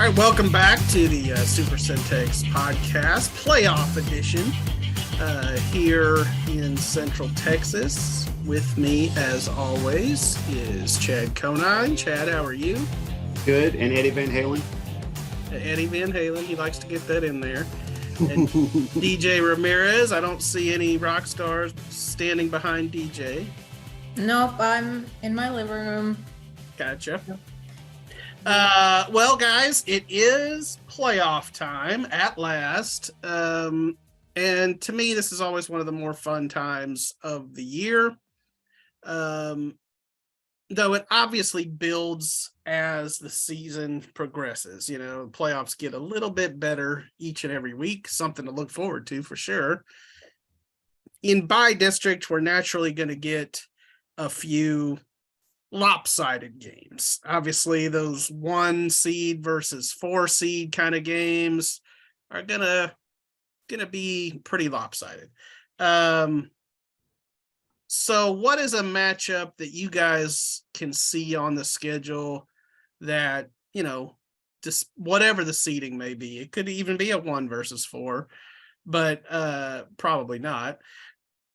All right, welcome back to the Super Centex Podcast, playoff edition, here in Central Texas. With me, as always, is Chad Conine. Chad, how are you? Good. And Eddie Van Halen? Eddie Van Halen, he likes to get that in there. And DJ Ramirez, I don't see any rock stars standing behind DJ. Nope, I'm in my living room. Gotcha. Well, guys, it is playoff time at last. And to me, this is always one of the more fun times of the year. Though it obviously builds as the season progresses. You know, playoffs get a little bit better each and every week, something to look forward to for sure. In by district, we're naturally going to get a few lopsided games. Obviously, those 1 seed versus 4 seed kind of games are gonna be pretty lopsided. So what is a matchup that you guys can see on the schedule that, you know, just whatever the seeding may be, it could even be a 1 versus 4, but probably not,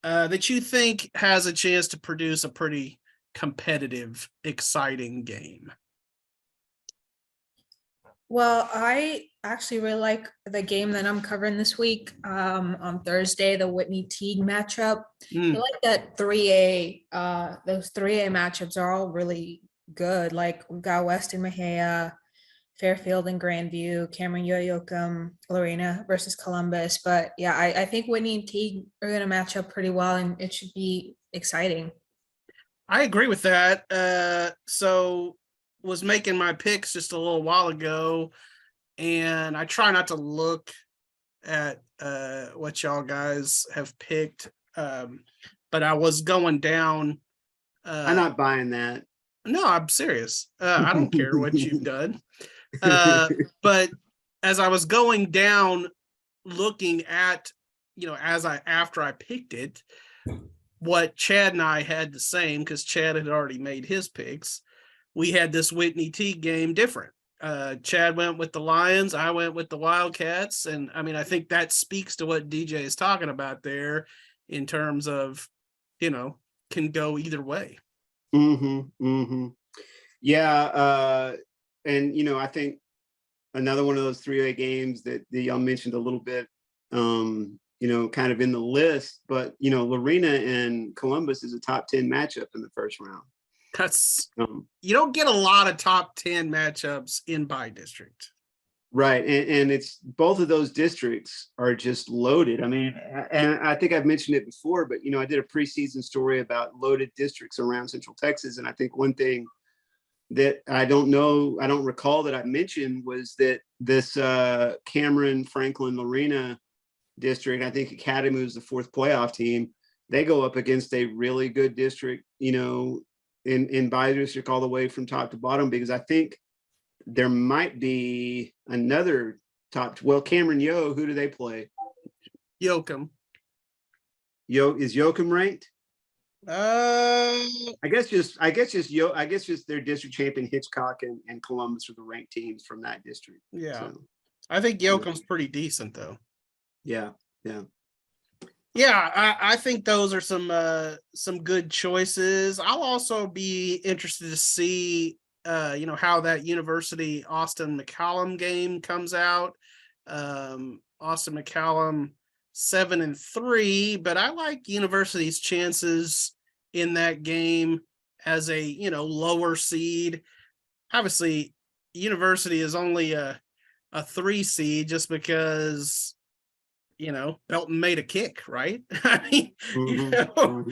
that you think has a chance to produce a pretty competitive, exciting game? Well, I actually really like the game that I'm covering this week on Thursday, the Whitney-Teague matchup. I like that 3A. Those 3A matchups are all really good. Like we've got Weston Mejia, Fairfield and Grandview, Cameron Yoe-Yoakum, Lorena versus Columbus. But yeah, I think Whitney-Teague are going to match up pretty well, and it should be exciting. I agree with that. So was making my picks just a little while ago, and I try not to look at what y'all guys have picked, but I was going down. I'm not buying that. No, I'm serious. I don't care what you've done. But as I was going down, looking at, you know, after I picked it, what Chad and I had the same, because Chad had already made his picks. We had this Whitney-Teague game different. Chad went with the Lions, I went with the Wildcats, and I mean, I think that speaks to what DJ is talking about there in terms of, you know, can go either way. Yeah, and you know, I think another one of those 3A games that y'all mentioned a little bit, you know, kind of in the list, but you know, Lorena and Columbus is a top 10 matchup in the first round. That's you don't get a lot of top 10 matchups in by district. Right. And it's both of those districts are just loaded. I mean, and I think I've mentioned it before, but you know, I did a preseason story about loaded districts around Central Texas. And I think one thing that I don't recall that I mentioned was that this Cameron, Franklin, Lorena district, I think Academy was the 4th playoff team. They go up against a really good district, you know, in by district all the way from top to bottom, because I think there might be another Cameron Yoe, who do they play? Yoakum. Is Yoakum ranked? I guess just their district champion Hitchcock and Columbus are the ranked teams from that district. Yeah. So, I think Yoakum's pretty decent though. Yeah. I think those are some good choices. I'll also be interested to see you know, how that University Austin McCallum game comes out. Austin McCallum 7-3, but I like University's chances in that game as a, you know, lower seed. Obviously, University is only a 3 seed just because, you know, Belton made a kick, right? I mean, you know,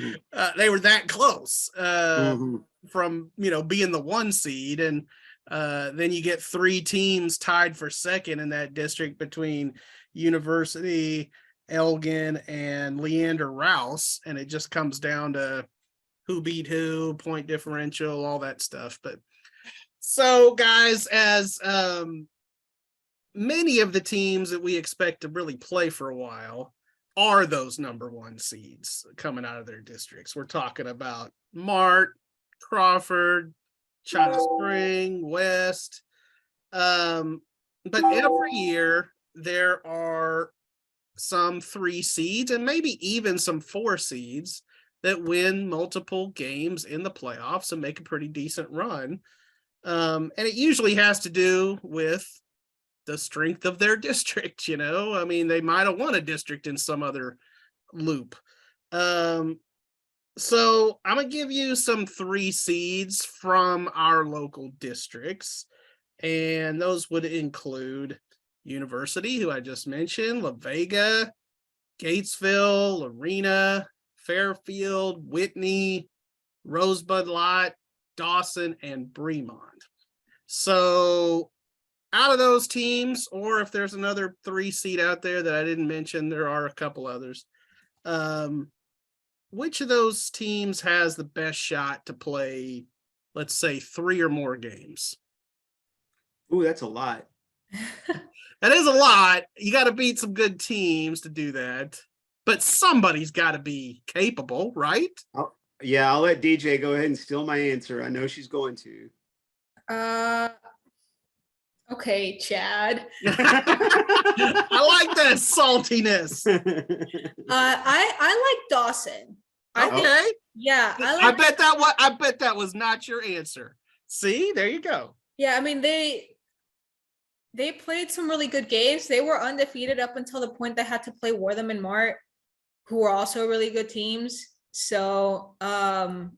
they were that close from, you know, being the 1 seed. And then you get 3 teams tied for 2nd in that district between University, Elgin, and Leander Rouse. And it just comes down to who beat who, point differential, all that stuff. But so, guys, as many of the teams that we expect to really play for a while are those number 1 seeds coming out of their districts. We're talking about Mart, Crawford, China Spring, West. but every year there are some 3 seeds and maybe even some 4 seeds that win multiple games in the playoffs and make a pretty decent run. And it usually has to do with the strength of their district. I mean, they might have won a district in some other loop. So I'm gonna give you some 3 seeds from our local districts, and those would include University, who I just mentioned, la-vega, Gatesville, Lorena, Fairfield, Whitney, Rosebud-Lott, Dawson, and Bremond. So out of those teams, or if there's another 3 seed out there that I didn't mention, there are a couple others. Which of those teams has the best shot to play, let's say, 3 or more games? Ooh, that's a lot. That is a lot. You got to beat some good teams to do that. But somebody's got to be capable, right? I'll let DJ go ahead and steal my answer. I know she's going to. Okay, Chad. I like that saltiness. I like Dawson. Okay. I bet that was not your answer. See, there you go. Yeah, I mean they played some really good games. They were undefeated up until the point they had to play Wortham and Mart, who were also really good teams. So I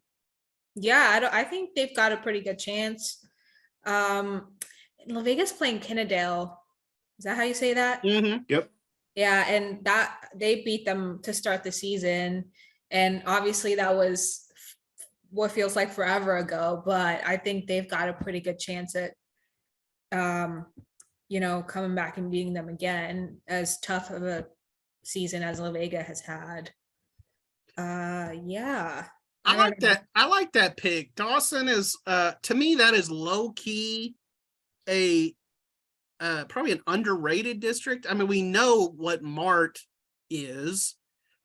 think they've got a pretty good chance. la-vega's playing Kennedale. Is that how you say that? Mm-hmm. Yep. Yeah, and that they beat them to start the season. And obviously that was what feels like forever ago, but I think they've got a pretty good chance at coming back and beating them again, as tough of a season as la-vega has had. I like that. I like that pick. Dawson is to me, that is low key a probably an underrated district. I mean, we know what Mart is,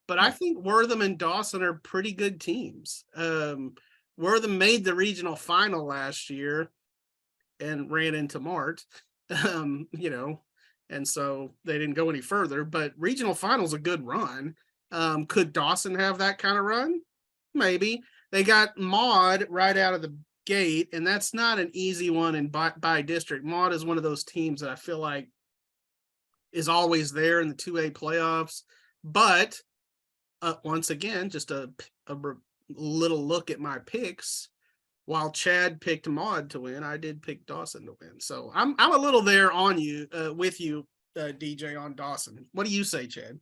but I think Wortham and Dawson are pretty good teams. Wortham made the regional final last year and ran into Mart, and so they didn't go any further, but regional final's a good run. Could Dawson have that kind of run? Maybe. They got Maud right out of the gate, and that's not an easy one in by district. Maud is one of those teams that I feel like is always there in the 2A playoffs. But once again, just a little look at my picks. While Chad picked Maud to win, I did pick Dawson to win. So I'm a little there on you with you, DJ, on Dawson. What do you say, Chad?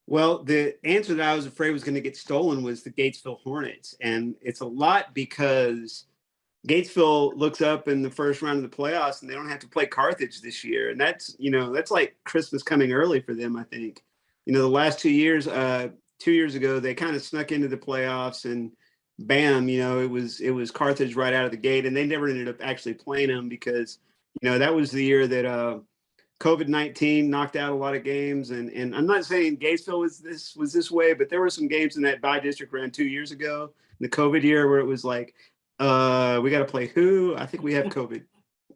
Well, the answer that I was afraid was going to get stolen was the Gatesville Hornets. And it's a lot because Gatesville looks up in the first round of the playoffs and they don't have to play Carthage this year. And that's like Christmas coming early for them, I think. The last 2 years, 2 years ago, they kind of snuck into the playoffs and bam, it was Carthage right out of the gate. And they never ended up actually playing them because, that was the year that COVID-19 knocked out a lot of games, and I'm not saying Gatesville was this way, but there were some games in that bi-district round 2 years ago, the COVID year, where it was like, we got to play who? I think we have COVID.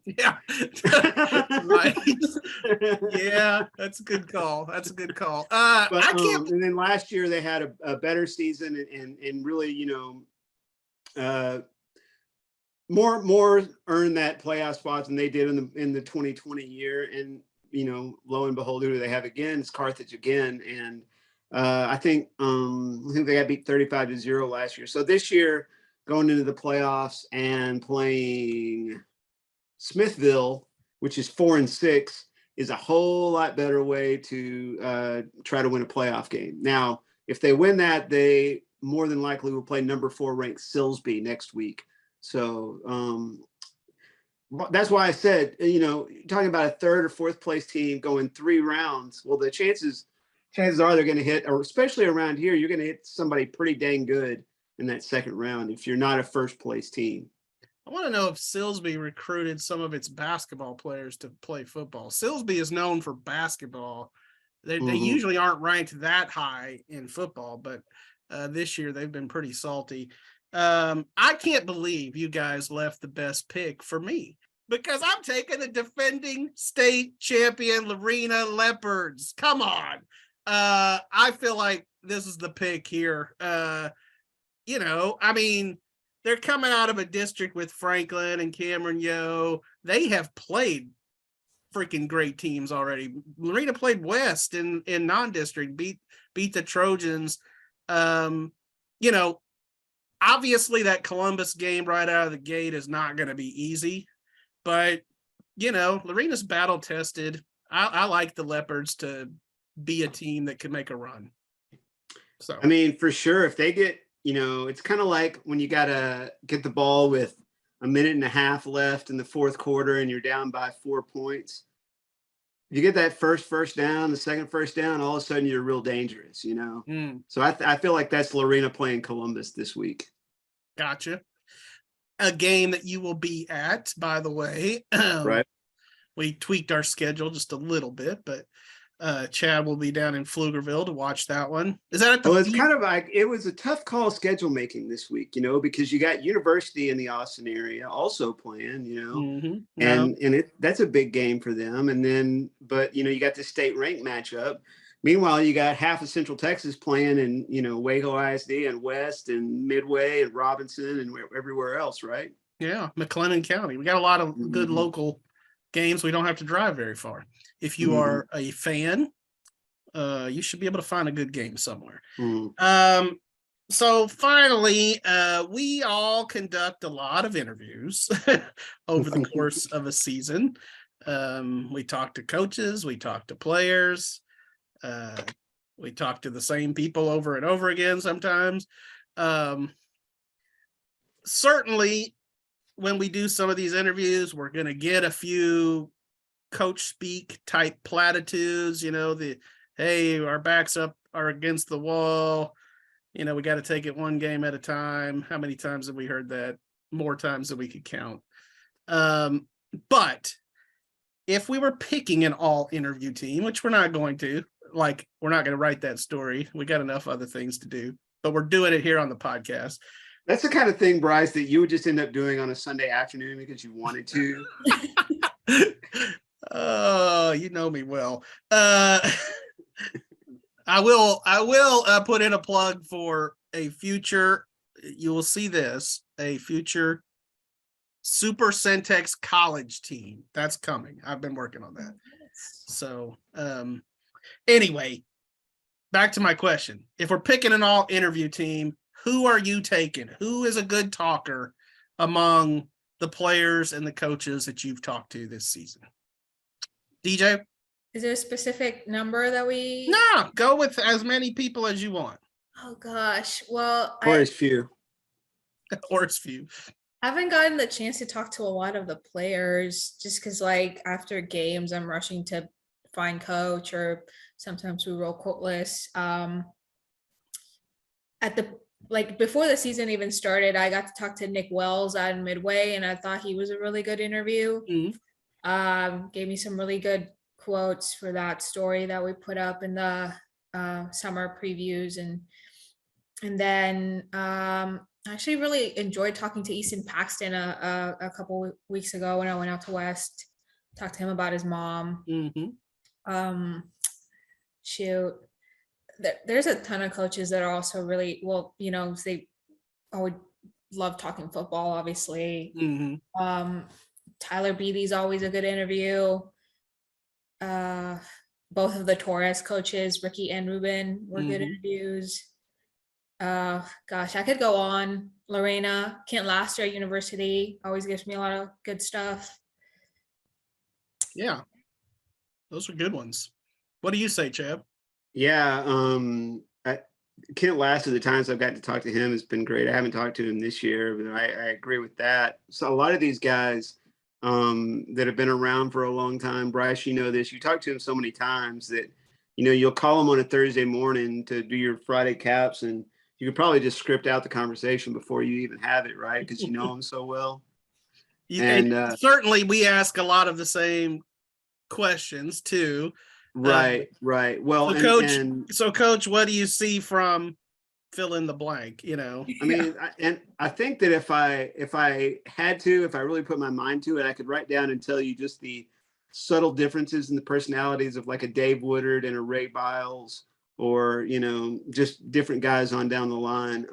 Yeah, right. Yeah, that's a good call. And then last year they had a better season and really, more earned that playoff spots than they did in the 2020 year. And lo and behold, who do they have again? It's Carthage again. And I think they got beat 35-0 last year. So this year, going into the playoffs and playing Smithville, which is 4-6, is a whole lot better way to try to win a playoff game. Now, if they win that, they more than likely will play number 4 ranked Silsbee next week. So that's why I said, talking about a third or fourth place team going 3 rounds. Well, the chances are they're going to hit, or especially around here, you're going to hit somebody pretty dang good in that second round if you're not a first place team. I want to know if Silsbee recruited some of its basketball players to play football. Silsbee is known for basketball. They usually aren't ranked that high in football, but this year they've been pretty salty. I can't believe you guys left the best pick for me. because I'm taking the defending state champion Lorena Leopards. Come on. I feel like this is the pick here. You know, I mean, they're coming out of a district with Franklin and Cameron Yoe. They have played freaking great teams already. Lorena played West in non-district, beat the Trojans. You know, obviously that Columbus game right out of the gate is not going to be easy, but you know, Lorena's battle tested. I like the Leopards to be a team that can make a run. So I mean, for sure, if they get, you know, it's kind of like when you got to get the ball with a minute and a half left in the fourth quarter and you're down by 4 points. If you get that first down, the second first down, all of a sudden you're real dangerous, you know? So I feel like that's Lorena playing Columbus this week. Gotcha. A game that you will be at, by the way. Right. We tweaked our schedule just a little bit, but Chad will be down in Pflugerville to watch that one. Is that at the? Well, it's kind of like it was a tough call schedule making this week, you know, because you got University in the Austin area also playing, you know, and that's a big game for them. And then, but you know, you got the state ranked matchup. Meanwhile, you got half of Central Texas playing in, you know, Waco ISD and West and Midway and Robinson and everywhere else, right? Yeah, McLennan County. We got a lot of good local games. We don't have to drive very far. If you are a fan, you should be able to find a good game somewhere. So finally, we all conduct a lot of interviews over the course of a season. We talk to coaches, we talk to players, we talk to the same people over and over again sometimes. Certainly, when we do some of these interviews, we're going to get a few coach speak type platitudes, you know, hey, our backs up are against the wall. You know, we got to take it one game at a time. How many times have we heard that? More times than we could count. But if we were picking an all interview team, which we're not going to, like, we're not going to write that story. We got enough other things to do, but we're doing it here on the podcast. That's the kind of thing, Bryce, that you would just end up doing on a Sunday afternoon because you wanted to. Oh, you know me well. I will put in a plug for a future, you will see this, a future Super Centex college team. That's coming. I've been working on that. So anyway, back to my question. If we're picking an all interview team, who are you taking? Who is a good talker among the players and the coaches that you've talked to this season? DJ? Is there a specific number that we? No, go with as many people as you want. Oh gosh, well, or as few. Or as few. I haven't gotten the chance to talk to a lot of the players just because, like, after games, I'm rushing to find coach, or sometimes we roll quote lists. Before the season even started, I got to talk to Nick Wells out in Midway, and I thought he was a really good interview. Gave me some really good quotes for that story that we put up in the summer previews, and then I actually really enjoyed talking to Easton Paxton a couple weeks ago when I went out to West. Talked to him about his mom. There's a ton of coaches that are also really, well, you know, they would love talking football, obviously. Tyler Beatty's always a good interview. Both of the Torres coaches, Ricky and Ruben, were good interviews. Gosh, I could go on. Lorena, Kent Laster at University always gives me a lot of good stuff. Yeah, those are good ones. What do you say, Chad? Yeah, Kent Laster, the times I've got to talk to him has been great. I haven't talked to him this year, but I agree with that. So a lot of these guys that have been around for a long time, Bryce, you know this, you talk to him so many times that, you know, you'll call him on a Thursday morning to do your Friday caps, and you could probably just script out the conversation before you even have it, right? Because you know him so well. And certainly we ask a lot of the same questions too. Right. Well, so Coach, what do you see from fill in the blank, you know. I mean, I think that if I had to, if I really put my mind to it, I could write down and tell you just the subtle differences in the personalities of like a Dave Woodard and a Ray Biles, or, you know, just different guys on down the line.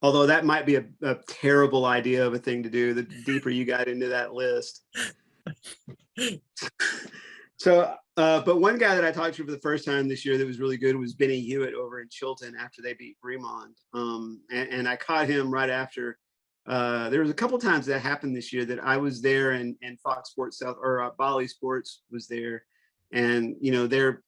Although that might be a terrible idea of a thing to do, the deeper you got into that list. So, but one guy that I talked to for the first time this year that was really good was Benny Hewitt over in Chilton after they beat Bremond. And I caught him right after. There was a couple times that happened this year that I was there, and Fox Sports South, or Bali Sports was there, and you know their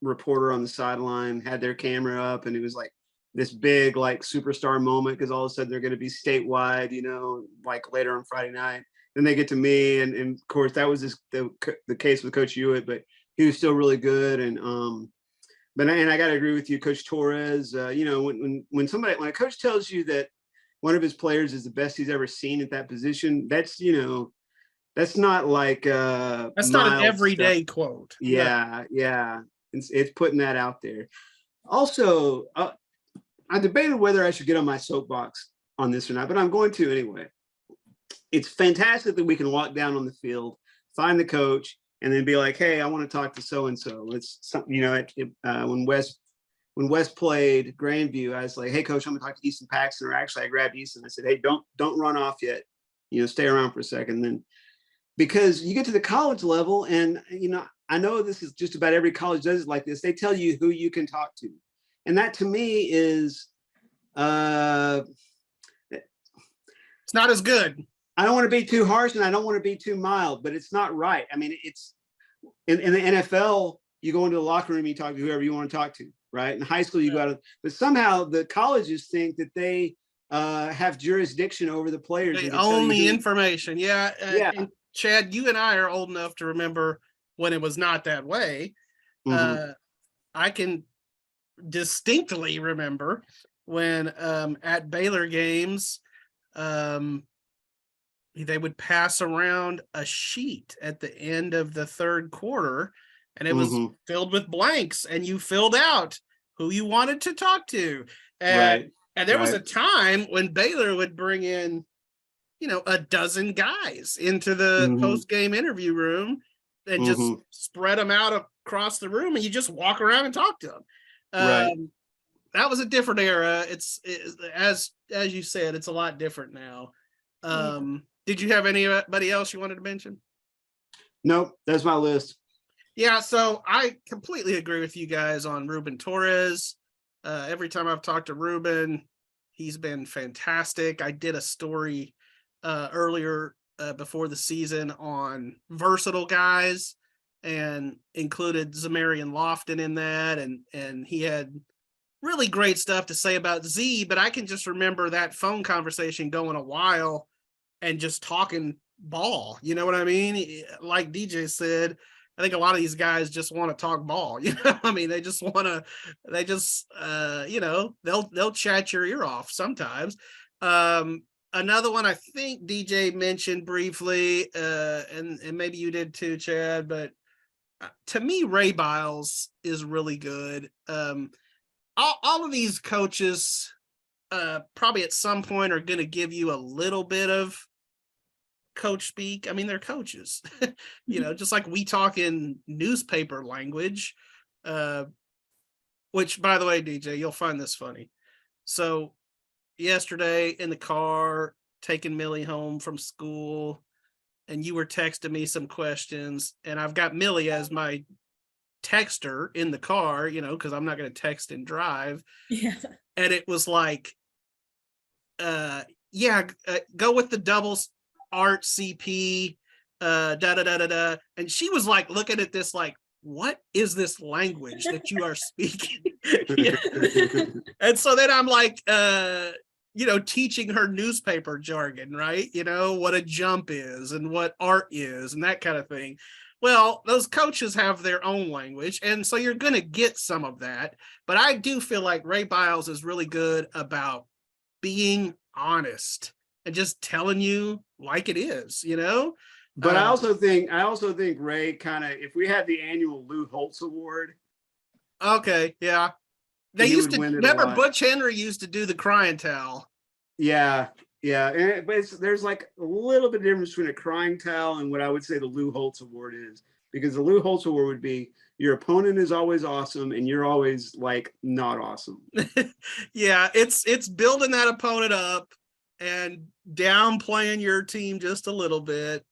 reporter on the sideline had their camera up, and it was like this big like superstar moment because all of a sudden they're going to be statewide, you know, like later on Friday night. Then they get to me, and of course that was the case with Coach Hewitt, but he was still really good. And I got to agree with you, Coach Torres. You know, when a coach tells you that one of his players is the best he's ever seen at that position, that's, you know, that's not like that's not an everyday quote. Yeah. It's putting that out there. Also, I debated whether I should get on my soapbox on this or not, but I'm going to anyway. It's fantastic that we can walk down on the field, find the coach, and then be like, "Hey, I want to talk to so and so." It's something, you know. When West played Grandview, I was like, "Hey, coach, I'm going to talk to Easton Paxton." Or actually, I grabbed Easton. I said, "Hey, don't run off yet. You know, stay around for a second." Then, because you get to the college level, and you know, I know this is just about every college does it like this. They tell you who you can talk to, and that to me is, it's not as good. I don't want to be too harsh and I don't want to be too mild, but it's not right. I mean, it's in the NFL, you go into the locker room, you talk to whoever you want to talk to, right? In high school, you go out, but somehow the colleges think that they have jurisdiction over the players. They own the information. Yeah. And Chad, you and I are old enough to remember when it was not that way. Mm-hmm. I can distinctly remember when at Baylor games, they would pass around a sheet at the end of the third quarter, and it was filled with blanks, and you filled out who you wanted to talk to. And there was a time when Baylor would bring in, you know, a dozen guys into the post-game interview room and just spread them out across the room, and you just walk around and talk to them. That was a different era. It's as you said, it's a lot different now. Did you have anybody else you wanted to mention? Nope, that's my list. Yeah, so I completely agree with you guys on Ruben Torres. Every time I've talked to Ruben, he's been fantastic. I did a story earlier before the season on versatile guys and included Zamarian Lofton in that, and he had really great stuff to say about Z, but I can just remember that phone conversation going a while and just talking ball. You know what I mean? Like DJ said, I think a lot of these guys just want to talk ball. You know, I mean, you know, they'll chat your ear off sometimes. Another one I think DJ mentioned briefly, and maybe you did too, Chad, but to me, Ray Biles is really good. All of these coaches probably at some point are going to give you a little bit of coach speak. I mean, they're coaches, you know, just like we talk in newspaper language, which, by the way, DJ, you'll find this funny. So yesterday in the car, taking Millie home from school, and you were texting me some questions, and I've got Millie as my texter in the car, you know, because I'm not going to text and drive. Yeah. And it was like, go with the doubles art CP, da. And she was like looking at this like, what is this language that you are speaking? And so then I'm like, you know, teaching her newspaper jargon, right? You know, what a jump is and what art is and that kind of thing. Well, those coaches have their own language, and so you're going to get some of that. But I do feel like Ray Biles is really good about being honest and just telling you like it is, you know? But I also think Ray kind of, if we had the annual Lou Holtz Award. Okay, yeah. They he used would to win it a remember lot. Butch Henry used to do the crying towel. Yeah. But there's like a little bit of difference between a crying towel and what I would say the Lou Holtz Award is, because the Lou Holtz Award would be your opponent is always awesome and you're always like not awesome. Yeah, it's building that opponent up and downplaying your team just a little bit.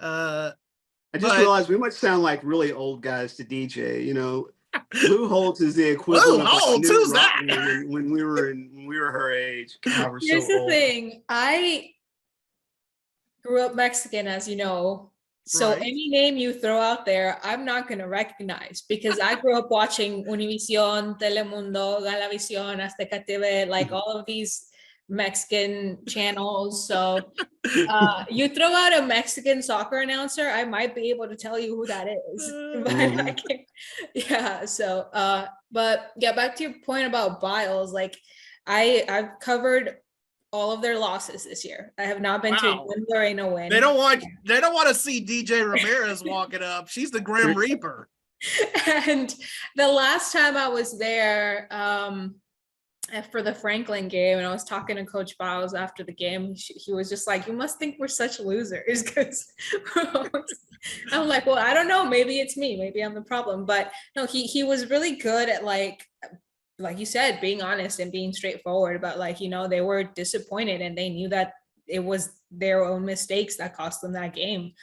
I just realized we might sound like really old guys to DJ. You know, Lou Holtz is the equivalent of like Holtz, who's that? when we were her age. God, we're Here's so the old. thing. I grew up Mexican, as you know. So Right. any name you throw out there, I'm not going to recognize, because I grew up watching Univision, Telemundo, Galavisión, Azteca TV, like all of these Mexican channels. So you throw out a Mexican soccer announcer, I might be able to tell you who that is. But I can't. Yeah. So, but yeah, back to your point about Biles, like I've covered all of their losses this year. I have not been to a win or a win. They don't want to see DJ Ramirez walking up. She's the Grim Reaper. And the last time I was there, for the Franklin game, and I was talking to Coach Biles after the game, he was just like, "You must think we're such losers," because I'm like, "Well, I don't know. Maybe it's me. Maybe I'm the problem." But no, he was really good at like you said, being honest and being straightforward about, like, you know, they were disappointed and they knew that it was their own mistakes that cost them that game.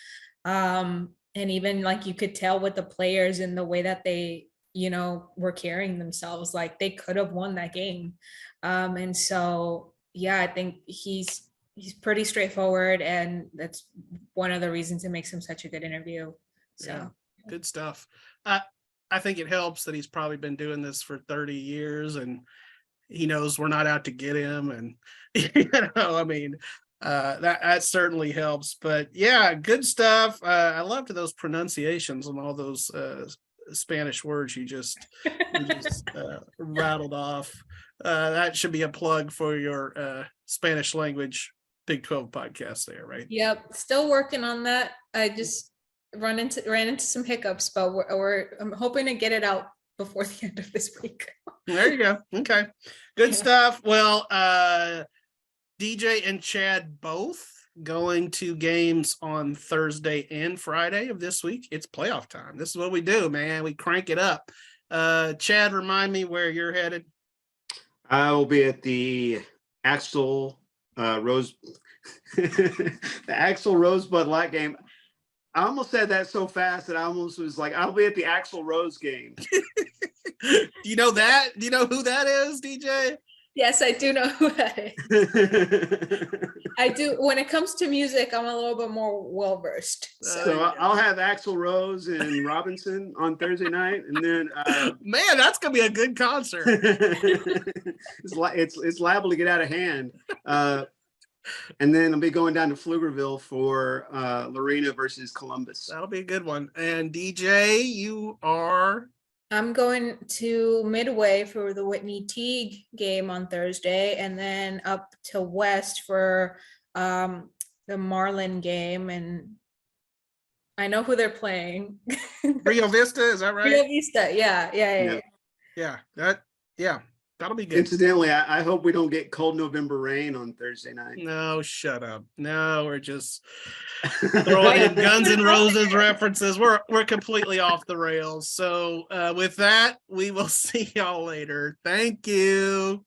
And even like you could tell with the players and the way that they, you know, were carrying themselves, like they could have won that game. And so, yeah, I think he's pretty straightforward, and that's one of the reasons it makes him such a good interview. So yeah, good stuff. I think it helps that he's probably been doing this for 30 years and he knows we're not out to get him. And, you know, I mean, that certainly helps. But yeah, good stuff. I loved those pronunciations on all those Spanish words you just rattled off. That should be a plug for your Spanish language Big 12 podcast there, right? Yep, still working on that. I just ran into some hiccups, but I'm hoping to get it out before the end of this week. There you go. Okay, good stuff. Well, DJ and Chad both going to games on Thursday and Friday of this week. It's playoff time. This is what we do, man. We crank it up. Chad, remind me where you're headed. I will be at the Axel Rosebud-Lott game. I almost said that so fast that I almost was like, I'll be at the Axl Rose game. Do you know that? Do you know who that is, DJ? Yes, I do know who that is. I do. When it comes to music, I'm a little bit more well-versed. So I'll have Axl Rose and Robinson on Thursday night. And then man, that's going to be a good concert. It's liable to get out of hand. And then I'll be going down to Pflugerville for Lorena versus Columbus. That'll be a good one. And DJ, you are? I'm going to Midway for the Whitney-Teague game on Thursday, and then up to West for the Marlin game. And I know who they're playing. Rio Vista, is that right? Rio Vista, yeah. That'll be good. Incidentally, I hope we don't get cold November rain on Thursday night. No, shut up. No, we're just throwing in Guns N' Roses references. We're completely off the rails. So with that, we will see y'all later. Thank you.